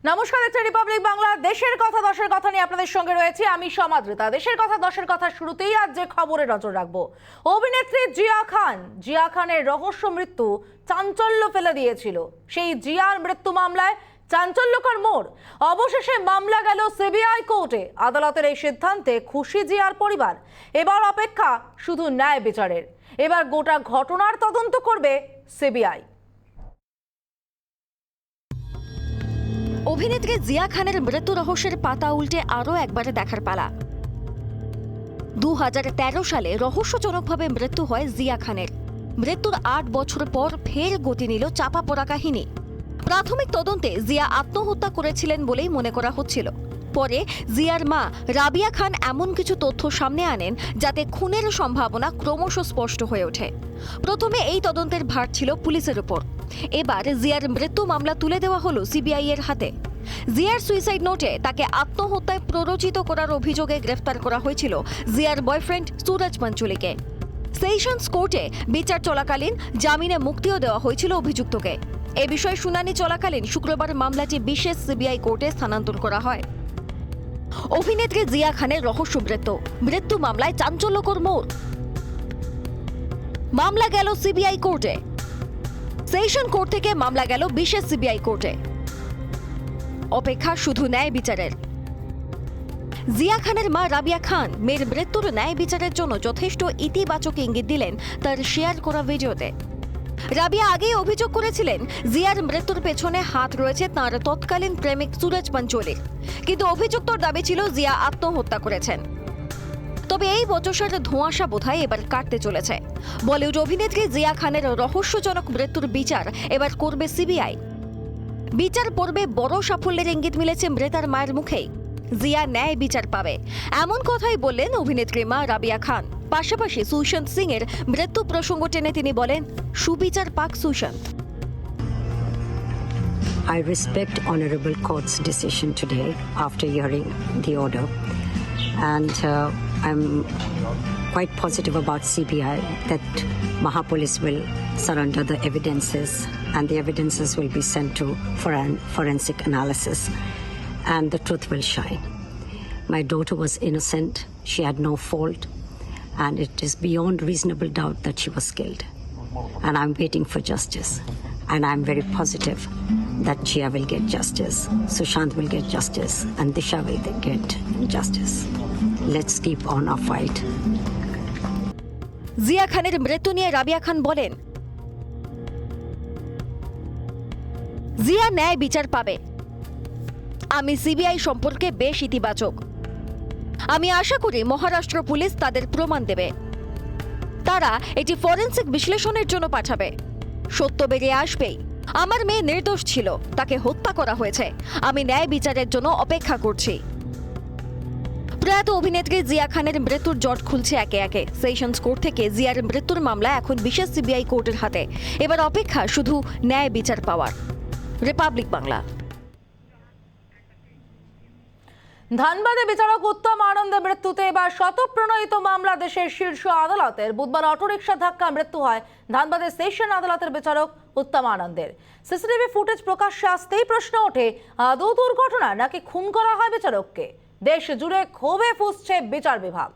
নমস্কার, এটা রিপাবলিক বাংলা। দেশের কথা দশের কথা নিয়ে আপনাদের সঙ্গে রয়েছে আমি সমাদৃতা। দেশের কথা দশের কথা শুরুতেই আজ যে খবরে নজর রাখবো, অভিনেত্রী জিয়া খানের রহস্য মৃত্যু চাঞ্চল্য ফেলে দিয়েছিল। সেই জিয়ার মৃত্যু মামলায় চাঞ্চল্যকর মোড়। অবশেষে মামলা গেল সিবিআই কোর্টে। আদালতের এই সিদ্ধান্তে খুশি জিয়ার পরিবার। এবার অপেক্ষা শুধু ন্যায় বিচারের। এবার গোটা ঘটনার তদন্ত করবে সিবিআই। অভিনেত্রী জিয়া খানের মৃত্যু রহস্যের পাতা উল্টে আরও একবার দেখার পালা। 2013 সালে রহস্যজনকভাবে মৃত্যু হয় জিয়া খানের। মৃত্যুর 8 বছর পর ফের গতি নিল চাপা পড়া কাহিনী। প্রাথমিক তদন্তে জিয়া আত্মহত্যা করেছিলেন বলেই মনে করা হচ্ছিল। পরে জিয়ার মা রাবিয়া খান এমন কিছু তথ্য সামনে আনেন যাতে খুনের সম্ভাবনা ক্রমশ স্পষ্ট হয়ে ওঠে। প্রথমে এই তদন্তের ভার ছিল পুলিশের উপর। এবার জিয়ার মৃত্যু মামলা তুলে দেওয়া হলো সিবিআই এর হাতে। জিয়ার সুইসাইড নোটে তাকে আত্মহত্যায় প্ররোচিত করার অভিযোগে গ্রেফতার করা হয়েছিল জিয়ার বয়ফ্রেন্ড সুরজ পাঞ্চলিকে। সেশনস কোর্টে বিচার চলাকালীন জামিনে মুক্তিও দেওয়া হয়েছিল অভিযুক্তকে। এ বিষয়ে শুনানি চলাকালীন শুক্রবার মামলাটি বিশেষ সিবিআই কোর্টে স্থানান্তর করা হয়। অভিনেত্রী জিয়া খানের রহস্য মৃত্যু মামলায় চাঞ্চল্যকর মোড়। মামলা গেল সিবিআই কোর্টে। সেশন কোর্ট থেকে মামলা গেল বিশেষ সিবিআই কোর্টে। অপেক্ষা শুধু ন্যায় বিচারের। জিয়া খানের মা রাবিয়া খান মেয়ের মৃত্যুর ন্যায় বিচারের জন্য যথেষ্ট ইতিবাচক ইঙ্গিত দিলেন তার শেয়ার করা ভিডিওতে। রাবিয়া আগেই অভিযোগ করেছিলেন জিয়ার মৃত্যুর পেছনে হাত রয়েছে তাঁর তৎকালীন প্রেমিক সুরজ পাঞ্চলির, কিন্তু অভিযুক্তর দাবি ছিল জিয়া আত্মহত্যা করেছেন। তবে এই বচসার ধোঁয়াশা বোধহয় এবার কাটতে চলেছে। বলিউড অভিনেত্রী জিয়া খানের রহস্যজনক মৃত্যুর বিচার এবার করবে সিবিআই। বিচার পর্বে বড় সাফল্যের ইঙ্গিত মিলেছে মৃতার মায়ের মুখেই। জিয়া ন্যায় বিচার পাবে এমন কথাই বললেন অভিনেত্রী মা রাবিয়া খান। পাশাপাশি সুশান্ত সিং এর মৃত্যু প্রসঙ্গ টেনে তিনি বলেন, সুবিচার পাক Sushant. I respect Honorable Court's decision today after hearing the order, and I'm quite positive about CBI that Mahapolis will surrender the evidences, and the evidences will be sent to forensic analysis, and the truth will shine. My daughter was innocent, she had no fault, and it is beyond reasonable doubt that she was killed. And I'm waiting for justice, and I'm very positive that Jia will get justice, Sushant will get justice, and Disha will get justice. Let's keep on our fight. Zia খানের মৃত্যু নিয়ে রাবিয়া খান বলেন, জিয়া ন্যায় বিচার পাবে। আমি CBI সম্পর্কে বেশ ইতিবাচক। আমি আশা করি মহারাষ্ট্র পুলিশ তাদের প্রমাণ দেবে। তারা এটি ফরেনসিক বিশ্লেষণের জন্য পাঠাবে। সত্য বেরিয়ে আসবেই। আমার মেয়ে নির্দোষ ছিল, তাকে হত্যা করা হয়েছে। আমি ন্যায় বিচারের জন্য অপেক্ষা করছি। প্রয়াত অভিনেত্রী জিয়া খানের মৃত্যুর জট খুলছে একে একে। সেশনস কোর্ট থেকে জিয়ার মৃত্যুর মামলা এখন বিশেষ সিবিআই কোর্টের হাতে। এবার অপেক্ষা শুধু ন্যায় বিচার পাওয়ার। রিপাবলিক বাংলা। ধানবাদে বিচারক উত্তম আনন্দের মৃত্যুতে এবার শতপ্রণোদিত মামলা দেশের শীর্ষ আদালতের। বুধবার অটোরিকশা ধাক্কা মৃত্যু হয় ধানবাদের সেশন আদালতের বিচারক উত্তম আনন্দের। সিসিটিভি ফুটেজ প্রকাশ্যে আসতেই প্রশ্ন ওঠে, আদৌ দুর্ঘটনা নাকি খুন করা হয় বিচারককে? দেশ জুড়ে ক্ষোভে ফুঁসছে বিচার বিভাগ।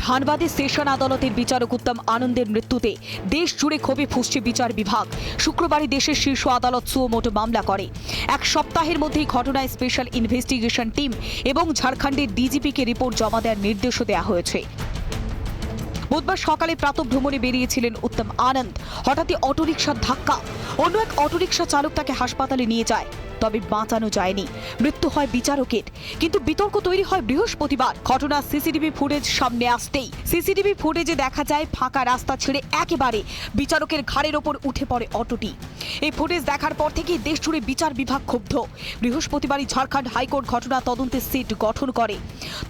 ধানবাদে সেশন আদালতের বিচারক উত্তম আনন্দের মৃত্যুতে দেশ জুড়ে ক্ষোভে ফুঁসছে বিচার বিভাগ। শুক্রবারই দেশের শীর্ষ আদালত সুমোটো মামলা করে। এক সপ্তাহের মধ্যেই ঘটনায় স্পেশাল ইনভেস্টিগেশন টিম এবং ঝাড়খণ্ডের ডিজিপিকে রিপোর্ট জমা দেওয়ার নির্দেশও দেওয়া হয়েছে। বুধবার সকালে প্রাতঃভ্রমণে বেরিয়েছিলেন উত্তম আনন্দ। হঠাৎই অটোরিকশার ধাক্কা। অন্য এক অটোরিকশা চালক তাকে হাসপাতালে নিয়ে যায়, তবে বাঁচানো যায়নি। মৃত্যু হয় বিচারকের। কিন্তু বিতর্ক তৈরি হয় বৃহস্পতিবার। ঘটনার সিসিটিভি ফুটেজ সামনে আসতেই সিসিটিভি ফুটেজে দেখা যায় ফাঁকা রাস্তা ছেড়ে একেবারে বিচারকের ঘাড়ের ওপর উঠে পড়ে অটোটি। এই ফুটেজ দেখার পর থেকেই দেশ জুড়ে বিচার বিভাগ ক্ষুব্ধ। বৃহস্পতিবারই ঝাড়খণ্ড হাইকোর্ট ঘটনা তদন্তের সিট গঠন করে।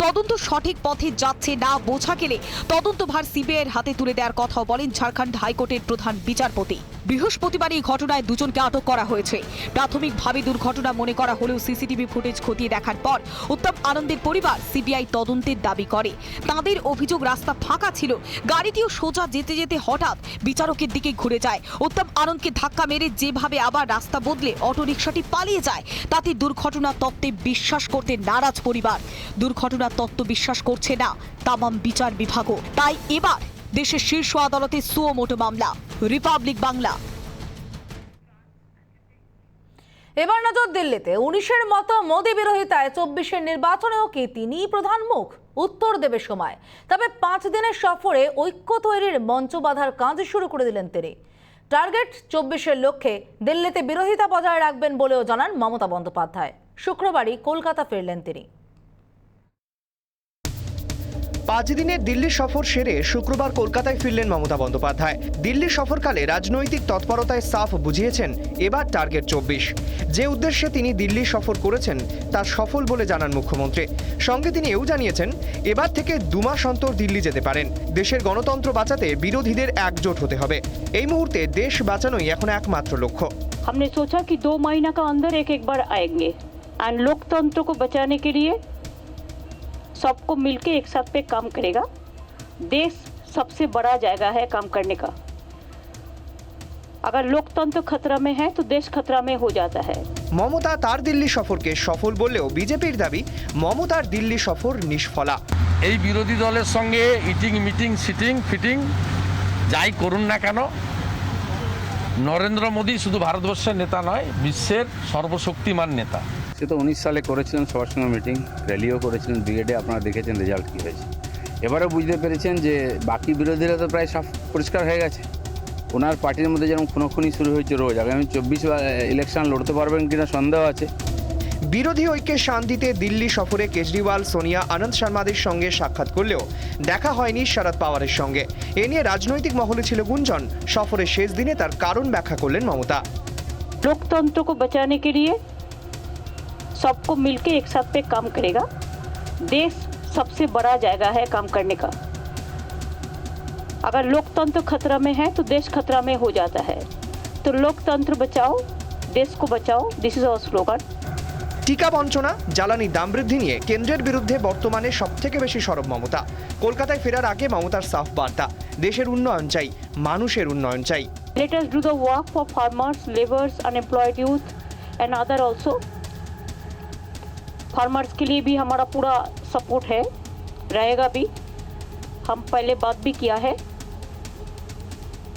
তদন্ত সঠিক পথে যাচ্ছে না বোঝা গেলে তদন্তভার সিবিআইয়ের হাতে তুলে দেওয়ার কথাও বলেন ঝাড়খণ্ড হাইকোর্টের প্রধান বিচারপতি। বৃহস্পতিবার এই ঘটনায় দুজনকে আটক করা হয়েছে। প্রাথমিকভাবে দুর্ঘটনা মনে করা হলেও সিসিটিভি ফুটেজ খতিয়ে দেখার পর উত্তম আনন্দের পরিবার সিবিআই তদন্তের দাবি করে। তাদের অভিযোগ রাস্তা ফাঁকা ছিল, গাড়িটিও সোজা যেতে যেতে হঠাৎ বিচারকের দিকে ঘুরে যায়। উত্তম আনন্দকে ধাক্কা মেরে যেভাবে আবার রাস্তা বদলে অটোরিকশাটি পালিয়ে যায়, তাতে দুর্ঘটনার তত্ত্বে বিশ্বাস করতে নারাজ পরিবার। দুর্ঘটনার তত্ত্ব বিশ্বাস করছে না তামাম বিচার বিভাগও। তাই এবার দেশের শীর্ষ আদালতে সুও মোটো মামলা। রিপাবলিক বাংলা। এবার নজর দিল্লিতে 19-এর মতো মোদী বিরোধিতায় 24-এর নির্বাচনেও কি তিনিই প্রধান মুখ? উত্তর দেবে সময়। তবে 5 দিনের সফরে ঐক্য তৈরির মঞ্চ বাঁধার কাজ শুরু করে দিলেন তিনি। টার্গেট 24-এর লক্ষ্যে দিল্লিতে বিরোধিতা বজায় রাখবেন বলেও জানান মমতা বন্দ্যোপাধ্যায়। শুক্রবারই কলকাতা ফিরলেন তিনি। 5 দিনের দিল্লি সফর সেরে শুক্রবার কলকাতায় ফিরলেন মমতা বন্দ্যোপাধ্যায়। দিল্লি সফরকালে রাজনৈতিক তৎপরতায় সাফ বুঝিয়েছেন এবার টার্গেট 24। যে উদ্দেশ্যে তিনি দিল্লি সফর করেছেন তা সফল বলে জানান মুখ্যমন্ত্রী। সঙ্গে তিনি এও জানিয়েছেন এবার থেকে 2 মাস অন্তর দিল্লি যেতে পারেন। দেশের গণতন্ত্র বাঁচাতে বিরোধীদের একজোট হতে হবে। এই মুহূর্তে দেশ বাঁচানোই এখন একমাত্র লক্ষ্য। हमने सोचा कि 2 महीना का अंदर एक बार आएंगे एंड लोकतंत्र को बचाने के लिए सबको मिलके एक साथ पे काम करेगा। देश सबसे बड़ा जगह है काम करने का। अगर लोकतंत्र खतरा में है तो देश खतरा में हो जाता है। মমতা তার দিল্লি সফরকে সফল বললেও বিজেপির দাবি মমতার দিল্লি সফর নিষ্ফলা। এই বিরোধী দলের সঙ্গে ইটিং মিটিং সিটিং ফিটিং যাই করুন না কেন, নরেন্দ্র মোদী শুধু ভারতবর্ষের নেতা নয়, বিশ্বের সর্বশক্তিমান নেতা। সে তো 19 সালে করেছিলেন, সবার সঙ্গে মিটিং র্যালিও করেছিলেন, ব্রিগেডে আপনারা দেখেছেন রেজাল্ট কী হয়েছে। এবারও বুঝতে পেরেছেন যে বাকি বিরোধীরা তো প্রায় সব পরিষ্কার হয়ে গেছে। ওনার পার্টির মধ্যে যেমন খুনোখুনি শুরু হয়েছে রোজ, আগামী 24 ইলেকশন লড়তে পারবেন কিনা সন্দেহ আছে। বিরোধী ঐক্যে শান দিতে দিল্লি সফরে কেজরিওয়াল, সোনিয়া, আনন্দ শর্মাদের সঙ্গে সাক্ষাৎ করলেও দেখা হয়নি শরদ পাওয়ারের সঙ্গে। এ নিয়ে রাজনৈতিক মহলে ছিল গুঞ্জন। সফরের শেষ দিনে তার কারণ ব্যাখ্যা করলেন মমতা। लोकतंत्र को बचाने के लिए सबको मिलके एक साथ पे काम करेगा। देश सबसे बड़ा जगह है काम करने का। अगर लोकतंत्र खतरा में है तो देश खतरा में हो जाता है। तो लोकतंत्र बचाओ, देश को बचाओ, दिस इज आवर स्लोगान। টিকা বঞ্চনা, জ্বালানি দাম বৃদ্ধি নিয়ে কেন্দ্রের বিরুদ্ধে বর্তমানে সবথেকে বেশি সরব মমতা। কলকাতায় ফেরার আগে মমতার সাফ বার্তা, দেশের উন্নয়ন চাই, মানুষের উন্নয়ন চাই। Let us do the work for farmers, laborers, unemployed youth and other also. Farmers के लिए भी हमारा पूरा सपोर्ट है, रहेगा भी। हम पहले बात भी किया है।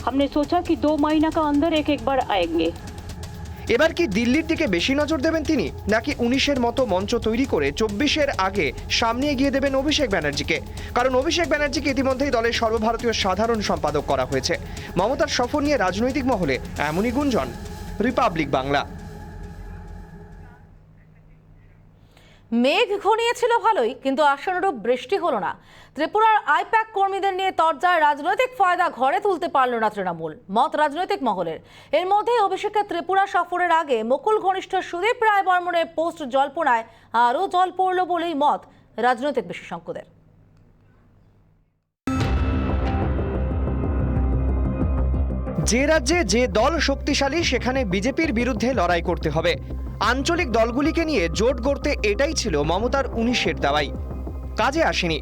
हमने सोचा कि 2 महीना का अंदर एक बार आएंगे। এবার কি দিল্লির দিকে বেশি নজর দেবেন তিনি, নাকি 19-এর মতো মঞ্চ তৈরি করে 24-এর আগে সামনে এগিয়ে দেবেন অভিষেক ব্যানার্জিকে? কারণ অভিষেক ব্যানার্জিকে ইতিমধ্যেই দলের সর্বভারতীয় সাধারণ সম্পাদক করা হয়েছে। মমতার সফর নিয়ে রাজনৈতিক মহলে এমনই গুঞ্জন। রিপাবলিক বাংলা। মেঘ ঘনিয়েছিল ভালোই, কিন্তু আশানুরূপ বৃষ্টি হলো না। ত্রিপুরার আইপ্যাক কর্মীদের নিয়ে তরজায় রাজনৈতিক ফায়দা ঘরে তুলতে পারল না তৃণমূল, মত রাজনৈতিক মহলের। এর মধ্যেই অভিষেকের ত্রিপুরা সফরের আগে মুকুল ঘনিষ্ঠ সুদীপ রায় বর্মনের পোস্ট জল্পনায় আরও জল পড়ল বলেই মত রাজনৈতিক বিশেষজ্ঞদের। যে রাজ্যে যে দল শক্তিশালী সেখানে বিজেপির বিরুদ্ধে লড়াই করতে হবে। আঞ্চলিক দলগুলিকে নিয়ে জোট গড়তে এটাই ছিল মমতার 19-এর দাওয়াই। কাজে আসেনি।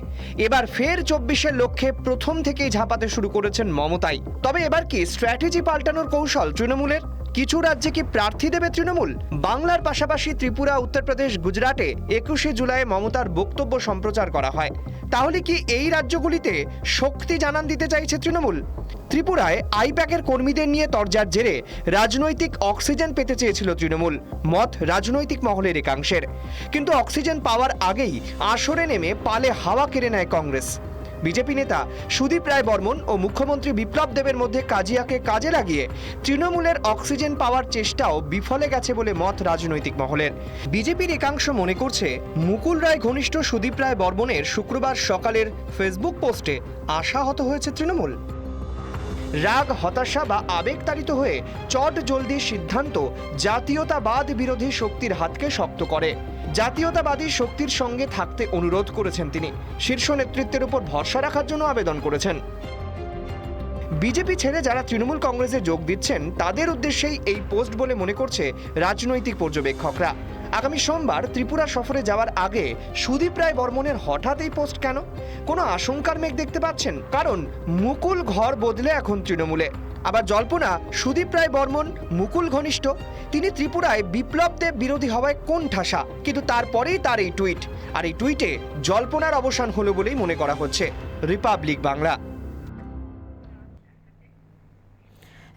এবার ফের 24-এর লক্ষ্যে প্রথম থেকেই ঝাঁপাতে শুরু করেছেন মমতাই। তবে এবার কি স্ট্র্যাটেজি পাল্টানোর কৌশল তৃণমূলের? কিছু রাজ্যে কি প্রার্থী দেবে তৃণমূল? বাংলার পাশাপাশি ত্রিপুরা, উত্তরপ্রদেশ, গুজরাটে 21শে জুলাই মমতার বক্তব্য সম্প্রচার করা হয়। তাহলে কি এই রাজ্যগুলিতে শক্তি জানান দিতে চাইছে তৃণমূল? ত্রিপুরায় আইপ্যাকের কর্মীদের নিয়ে তরজার জেরে রাজনৈতিক অক্সিজেন পেতে চেয়েছিল তৃণমূল, মত রাজনৈতিক মহলের একাংশের। কিন্তু অক্সিজেন পাওয়ার আগেই আসরে নেমে পালে হাওয়া কেড়ে নেয় কংগ্রেস। বিজেপি নেতা সুদীপ রায় বর্মন ও মুখ্যমন্ত্রী বিপ্লব দেবের মধ্যে কাজিয়াকে কাজে লাগিয়ে তৃণমূলের অক্সিজেন পাওয়ার চেষ্টাও বিফলে গেছে বলে মত রাজনৈতিক মহলের। বিজেপির একাংশ মনে করছে মুকুল রায় ঘনিষ্ঠ সুদীপ রায় বর্মনের শুক্রবার সকালের ফেসবুক পোস্টে আশাহত হয়েছে তৃণমূল। রাগ, হতাশা বা আবেগতাড়িত হয়ে চট জলদি সিদ্ধান্ত জাতীয়তাবাদ বিরোধী শক্তির হাতকে শক্ত করে। জাতীয়তাবাদী শক্তির সঙ্গে থাকতে অনুরোধ করেছেন তিনি। শীর্ষ নেতৃত্বের উপর ভরসা রাখার জন্য আবেদন করেছেন। বিজেপি ছেড়ে যারা তৃণমূল কংগ্রেসে যোগ দিচ্ছেন তাদের উদ্দেশ্যেই এই পোস্ট বলে মনে করছে রাজনৈতিক পর্যবেক্ষকরা। আগামী সোমবার ত্রিপুরা সফরে যাওয়ার আগে সুদীপ রায় বর্মনের হঠাৎ এই পোস্ট কেন? কোনো আশঙ্কার মেঘ দেখতে পাচ্ছেন? কারণ মুকুল ঘর বদলে এখন তৃণমূলে। আবার জল্পনা সুদীপ রায় বর্মন মুকুল ঘনিষ্ঠ। তিনি ত্রিপুরায় বিপ্লব দেব বিরোধী হওয়ায় কোন ঠাসা, কিন্তু তারপরেই তার এই টুইট, আর এই টুইটে জল্পনার অবসান হলো বলেই মনে করা হচ্ছে। রিপাবলিক বাংলা।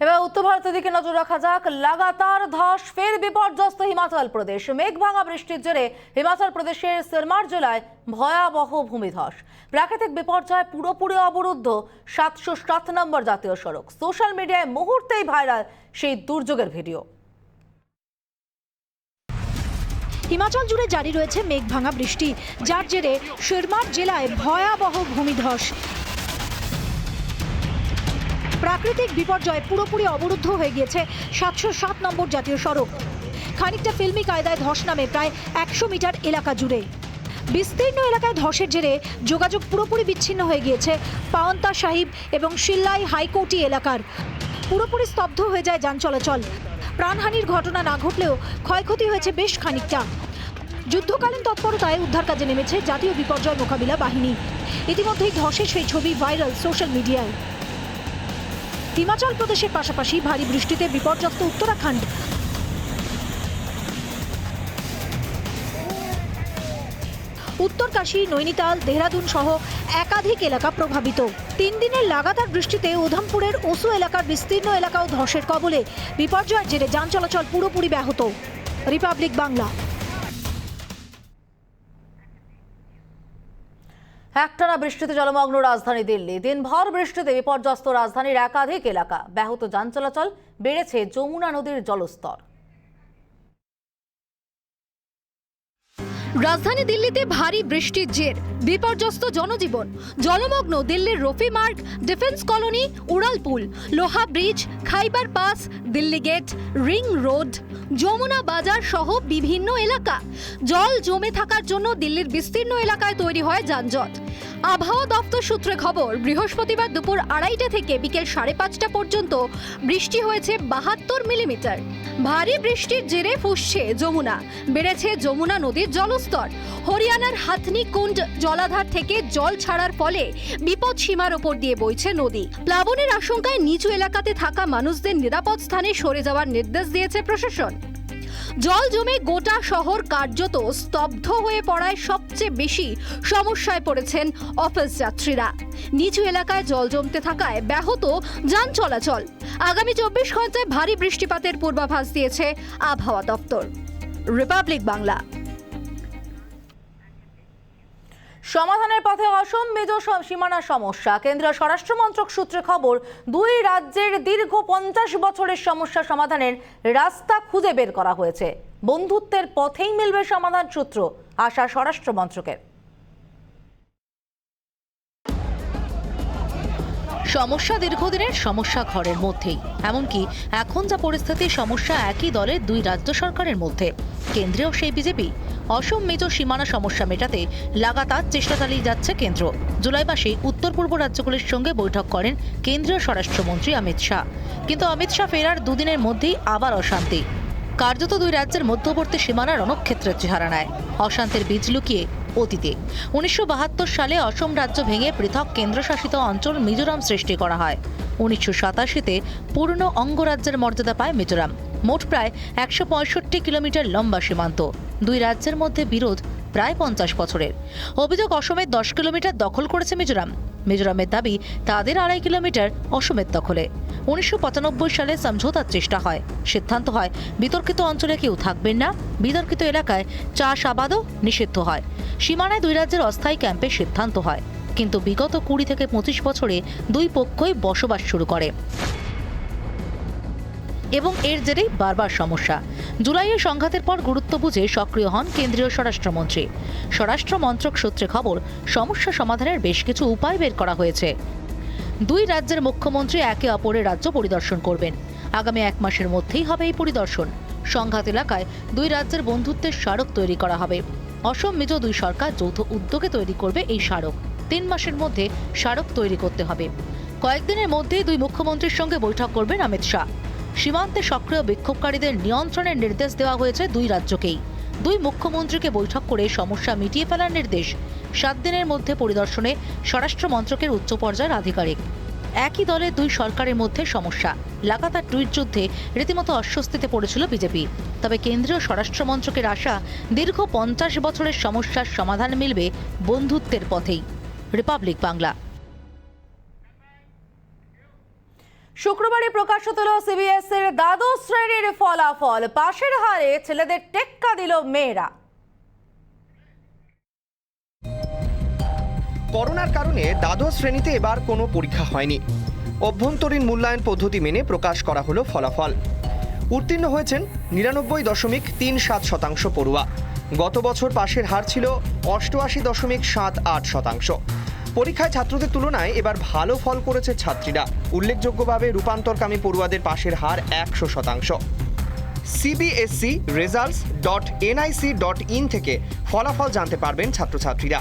এবার উত্তর ভারতের দিকে নজর রাখা যাক। লাগাতার ধস, ফের বিপর্যস্ত হিমাচল প্রদেশ। মেঘভাঙা বৃষ্টির জেরে হিমাচল প্রদেশের সিরমার জেলায় ভয়াবহ ভূমিধস। প্রাকৃতিক বিপর্যয় পুরোপুরি অবরুদ্ধ 707 নম্বর জাতীয় সড়ক। সোশ্যাল মিডিয়ায় মুহূর্তেই ভাইরাল সেই দুর্যোগের ভিডিও। হিমাচল জুড়ে জারি রয়েছে মেঘভাঙা বৃষ্টি, যার জেরে সিরমার জেলায় ভয়াবহ ভূমিধস। প্রাকৃতিক বিপর্যয়ে পুরোপুরি অবরুদ্ধ হয়ে গিয়েছে 707 নম্বর জাতীয় সড়ক। খানিকটা ফিল্মি কায়দায় ধস নামে প্রায় 100 মিটার এলাকা জুড়ে। বিস্তীর্ণ এলাকায় ধসের জেরে যোগাযোগ পুরোপুরি বিচ্ছিন্ন হয়ে গিয়েছে পাওন্তা সাহিব এবং শিল্লাই হাইকোর্টি এলাকার। পুরোপুরি স্তব্ধ হয়ে যায় যান চলাচল। প্রাণহানির ঘটনা না ঘটলেও ক্ষয়ক্ষতি হয়েছে বেশ খানিকটা। যুদ্ধকালীন তৎপরতায় উদ্ধার কাজে নেমেছে জাতীয় বিপর্যয় মোকাবিলা বাহিনী। ইতিমধ্যেই ধসের সেই ছবি ভাইরাল সোশ্যাল মিডিয়ায়। হিমাচল প্রদেশের পাশাপাশি ভারী বৃষ্টিতে বিপর্যস্ত উত্তরাখণ্ড। উত্তরকাশী, নৈনিতাল, দেহরাদুন সহ একাধিক এলাকা প্রভাবিত। 3 দিনের লাগাতার বৃষ্টিতে উধমপুরের ওসু এলাকার বিস্তীর্ণ এলাকাও ধসের কবলে। বিপর্যয়ের জেরে যান চলাচল পুরোপুরি ব্যাহত। রিপাবলিক বাংলা। একটানা বৃষ্টিতে জলমগ্ন রাজধানী দিল্লি। দিনভর বৃষ্টিতে বিপর্যস্ত রাজধানীর একাধিক এলাকা। ব্যাহত যান চলাচল, বেড়েছে যমুনা নদীর জলস্তর। রাজধানী দিল্লিতে ভারী বৃষ্টির জের, বিপর্যস্ত জনজীবন। জলমগ্ন দিল্লির রফি মার্গ, ডিফেন্স কলোনি, উড়ালপুল, লোহা bridge, Khyber Pass, Delhi Gate, Ring Road, Yamuna Bazar সহ বিভিন্ন এলাকা। জল জমে থাকার জন্য দিল্লির বিস্তীর্ণ এলাকায় তৈরি হয় যানজট। আবহাওয়া দপ্তর সূত্রে খবর, বৃহস্পতিবার দুপুর 2:30 থেকে বিকেল 5:30 পর্যন্ত বৃষ্টি হয়েছে 72 মিলিমিটার। ভারী বৃষ্টির জেরে ফুঁসছে যমুনা, বেড়েছে যমুনা নদীর জলস্তর। হরিয়ানার হাথনি কুণ্ড জলাধার থেকে জল ছাড়ার ফলে বিপদ সীমার ওপর দিয়ে বইছে নদী। প্লাবনের আশঙ্কায় নিচু এলাকাতে থাকা মানুষদের নিরাপদ স্থানে সরে যাওয়ার নির্দেশ দিয়েছে প্রশাসন। জল জমে গোটা শহর কার্যত স্তব্ধ হয়ে পড়ায় সবচেয়ে বেশি সমস্যায় পড়েছেন অফিস যাত্রীরা। নিচু এলাকায় জল জমতে থাকায় ব্যাহত যান চলাচল। আগামী 24 ঘন্টায় ভারী বৃষ্টিপাতের পূর্বাভাস দিয়েছে আবহাওয়া দপ্তর। রিপাবলিক বাংলা। সমাধানের পথে অসম মেজ সীমানা সমস্যা। কেন্দ্রীয় স্বরাষ্ট্র মন্ত্রক সূত্রে খবর, 2 রাজ্যের দীর্ঘ 50 বছরের সমস্যা সমাধানের রাস্তা খুঁজে বের করা হয়েছে। বন্ধুত্বের পথেই মিলবে সমাধান সূত্র, আশা স্বরাষ্ট্র মন্ত্রকের। সমস্যা দীর্ঘদিনের সমস্যা ঘরের মধ্যেই। এমনকি এখন যা পরিস্থিতি, সমস্যা একই দলের 2 রাজ্য সরকারের মধ্যে। কেন্দ্রেও সেই বিজেপি। অসম মেজ সীমানা সমস্যা মেটাতে লাগাতার চেষ্টা চালিয়ে যাচ্ছে কেন্দ্র। জুলাই মাসে উত্তর পূর্ব রাজ্যগুলির সঙ্গে বৈঠক করেন কেন্দ্রীয় স্বরাষ্ট্রমন্ত্রী অমিত শাহ। কিন্তু অমিত শাহ ফেরার 2 দিনের মধ্যেই আবার অশান্তি। কার্যত 2 রাজ্যের মধ্যবর্তী সীমানা রণক্ষেত্রের চেহারা নেয়। অশান্তির বীজ লুকিয়ে অতীতে 1972 সালে অসম রাজ্য ভেঙে পৃথক কেন্দ্রশাসিত অঞ্চল মিজোরাম সৃষ্টি করা হয়। 1987-তে পূর্ণ অঙ্গরাজ্যের মর্যাদা পায় মিজোরাম। মোট প্রায় 165 কিলোমিটার লম্বা সীমান্ত। 2 রাজ্যের মধ্যে বিরোধ প্রায় 50 বছরের। অভিযোগ, অসমের 10 কিলোমিটার দখল করেছে মিজোরাম। মিজোরামের দাবি তাদের 2.5 কিলোমিটার অসমের দখলে। 1995 সালে সমঝোতার চেষ্টা হয়। সিদ্ধান্ত হয় বিতর্কিত অঞ্চলে কেউ থাকবেন না, বিতর্কিত এলাকায় চাষাবাদও নিষিদ্ধ হয়। সীমানায় 2 রাজ্যের অস্থায়ী ক্যাম্পের সিদ্ধান্ত হয়। কিন্তু বিগত 20 থেকে 25 বছরে 2 পক্ষই বসবাস শুরু করে এবং এর জেরেই বারবার সমস্যা। জুলাইয়ের সংঘাতের পর গুরুত্ব বুঝে সক্রিয় হন কেন্দ্রীয় স্বরাষ্ট্রমন্ত্রী। স্বরাষ্ট্র মন্ত্রক সূত্রে খবর, সমস্যা সমাধানের বেশ কিছু উপায় বের করা হয়েছে। 2 রাজ্যের মুখ্যমন্ত্রী একে অপরের রাজ্য পরিদর্শন করবেন। আগামী 1 মাসের মধ্যেই হবে এই পরিদর্শন। সংঘাত এলাকায় 2 রাজ্যের বন্ধুত্বের স্মারক তৈরি করা হবে। অসম মিজো 2 সরকার যৌথ উদ্যোগে তৈরি করবে এই স্মারক। 3 মাসের মধ্যে স্মারক তৈরি করতে হবে। কয়েকদিনের মধ্যেই দুই মুখ্যমন্ত্রীর সঙ্গে বৈঠক করবেন অমিত শাহ। সীমান্তে সক্রিয় বিক্ষোভকারীদের নিয়ন্ত্রণের নির্দেশ দেওয়া হয়েছে দুই রাজ্যকেই। দুই মুখ্যমন্ত্রীকে বৈঠক করে সমস্যা মিটিয়ে ফেলার নির্দেশ। 7 দিনের মধ্যে পরিদর্শনে স্বরাষ্ট্র মন্ত্রকের উচ্চ পর্যায়ের আধিকারিক। একই দলের দুই সরকারের মধ্যে সমস্যা। লাগাতার টুইট যুদ্ধে রীতিমতো অস্বস্তিতে পড়েছিল বিজেপি। তবে কেন্দ্রীয় স্বরাষ্ট্র মন্ত্রকের আশা, দীর্ঘ 50 বছরের সমস্যার সমাধান মিলবে বন্ধুত্বের পথেই। রিপাবলিক বাংলা। শুক্রবারই প্রকাশিত হলো সিবিএসইর দ্বাদশ শ্রেণীর ফলাফল। পাশের হারে ছেলেদের টেক্কা দিল মেয়েরা। করোনার কারণে দ্বাদশ শ্রেণীতে এবার কোনো পরীক্ষা হয়নি। অভ্যন্তরীণ মূল্যায়ন পদ্ধতি মেনে প্রকাশ করা হলো ফলাফল। উত্তীর্ণ হয়েছেন 99.37% পড়ুয়া। গত বছর পাশের হার ছিল 88.78%। পরীক্ষায় ছাত্রদের তুলনায় এবার ভালো ফল করেছে ছাত্রীরা। উল্লেখযোগ্যভাবে রূপান্তরকামী পড়ুয়াদের পাশের হার 100%। cbscresults.nic.in থেকে ফলাফল জানতে পারবেন ছাত্রছাত্রীরা।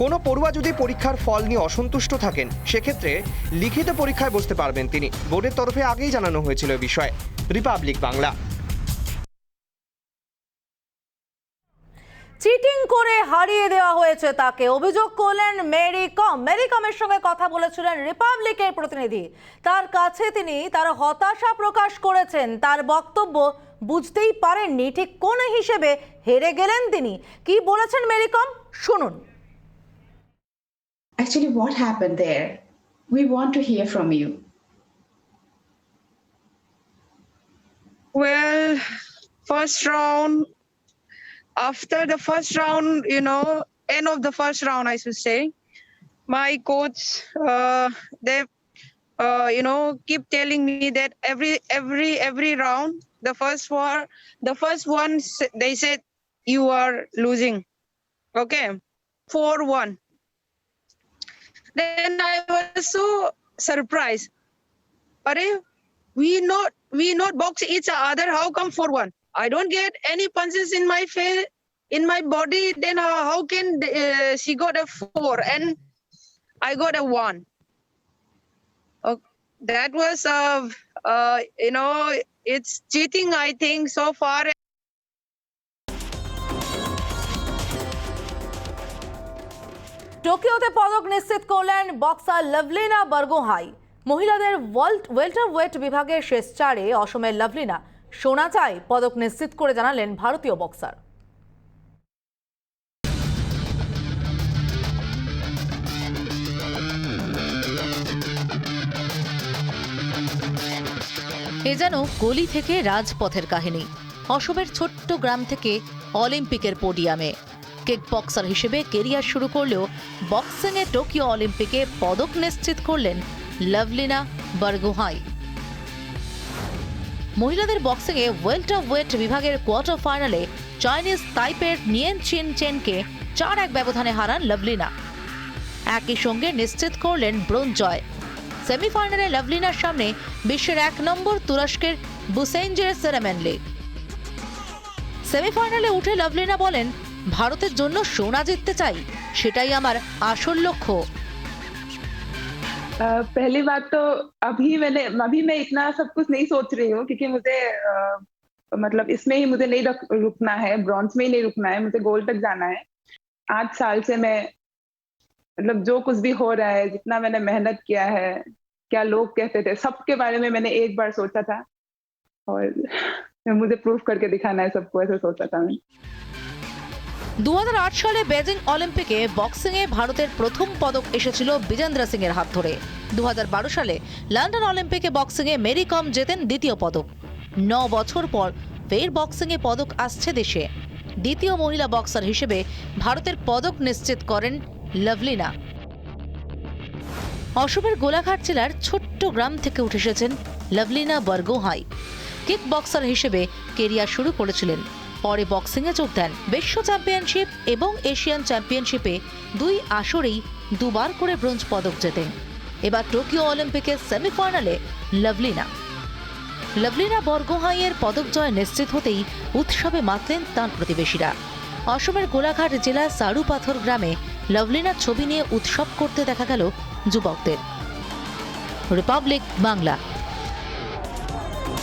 কোনো পড়ুয়া যদি পরীক্ষার ফল নিয়ে অসন্তুষ্ট থাকেন, সেক্ষেত্রে লিখিত পরীক্ষায় বসতে পারবেন তিনি। বোর্ডের তরফে আগেই জানানো হয়েছিল এ বিষয়ে। রিপাবলিক বাংলা। চিটিং করে হারিয়ে দেওয়া হয়েছে তাকে, অভিযোগ করলেন মেরি কম। মেরি কমের সঙ্গে কথা বলেছিলেন রিপাবলিকের প্রতিনিধি। তার কাছে তিনি তার হতাশা প্রকাশ করেছেন। তার বক্তব্য, বুঝতেই পারেননি ঠিক কোন হিসেবে হেরে গেলেন তিনি। কি বলেছেন মেরি কম, শুনুন। Actually, what happened there? We want to hear from you. Well, first round, after the first round, end of the first round, I should say, my coach, they, keep telling me that every round, the first one, they said you are losing. Okay, 4-1. Then I was so surprised. But we not box each other. How come 4-1? I don't get any punches in my face, in my body. Then how can she got a 4 and I got a 1? That was it's cheating, I think, so far. টোকিওতে পদক নিশ্চিত করলেন boxer Lovlina Borgohain. মহিলাদের ওয়েলটারওয়েট বিভাগের শেষ 4-এ অসমের লাভলিনা সোনা চাই পদক নিশ্চিত করে জানালেন ভারতীয় বক্সার। এ যেন গলি থেকে রাজপথের কাহিনী। অসমের ছোট্ট গ্রাম থেকে অলিম্পিকের পোডিয়ামে কিক বক্সার হিসেবে কেরিয়ার শুরু করলেও বক্সিংয়ে টোকিও অলিম্পিকে পদক নিশ্চিত করলেন লাভলিনা বরগোহাই। মহিলাদের বক্সিংয়ে ওয়েলটারওয়েট বিভাগের কোয়ার্টার ফাইনালে চাইনিজ তাইপের নিয়েন চিন চেনকে 4-1 ব্যবধানে হারান লাভলিনা। একই সঙ্গে নিশ্চিত করলেন ব্রোঞ্জ জয়। সেমিফাইনালে লাভলিনার সামনে বিশ্বের 1 নম্বর তুরস্কের বুসেঞ্জের সেরেমেনলি। সেমিফাইনালে উঠে লাভলিনা বলেন, ভারতের জন্য সোনা জিততে চাই, সেটাই আমার আসল লক্ষ্য। पहली बात तो अभी मैं इतना सब कुछ नहीं सोच रही हूँ, क्योंकि मुझे मतलब इसमें ही मुझे नहीं रुकना है, ब्रॉन्ज में ही नहीं रुकना है, मुझे गोल्ड तक जाना है। 8 साल से मैं मतलब जो कुछ भी हो रहा है, जितना मैंने मेहनत किया है, क्या लोग कहते थे, सबके बारे में मैंने एक बार सोचा था और मुझे प्रूफ करके दिखाना है सबको, ऐसा सोचा था मैं। 2008 সালে বেজিং অলিম্পিকে বক্সিংয়ে ভারতের প্রথম পদক এসেছিল বিজেন্দ্র সিং এর হাত ধরে। 2012 সালে লন্ডন অলিম্পিকে বক্সিংয়ে মেরি কম জেতেন দ্বিতীয় পদক। 9 বছর পর ফের বক্সিংয়ে পদক আসছে দেশে। দ্বিতীয় মহিলা বক্সার হিসেবে ভারতের পদক নিশ্চিত করেন লাভলিনা। অসমের গোলাঘাট জেলার ছোট্ট গ্রাম থেকে উঠে এসেছেন লাভলিনা বরগোহাই। কিক বক্সার হিসেবে কেরিয়ার শুরু করেছিলেন। পরে বক্সিংয়ে যোগ দেন। বিশ্ব চ্যাম্পিয়নশিপ এবং এশিয়ান চ্যাম্পিয়নশিপে 2 আসরেই 2 বার করে ব্রোঞ্জ পদক জেতেন। এবার টোকিও অলিম্পিকের সেমিফাইনালে লাভলিনা বরগোহাইয়ের পদক জয় নিশ্চিত হতেই উৎসবে মাতলেন তাঁর প্রতিবেশীরা। অসমের গোলাঘাট জেলার সারুপাথর গ্রামে লাভলিনার ছবি নিয়ে উৎসব করতে দেখা গেল যুবকদের। রিপাবলিক বাংলা।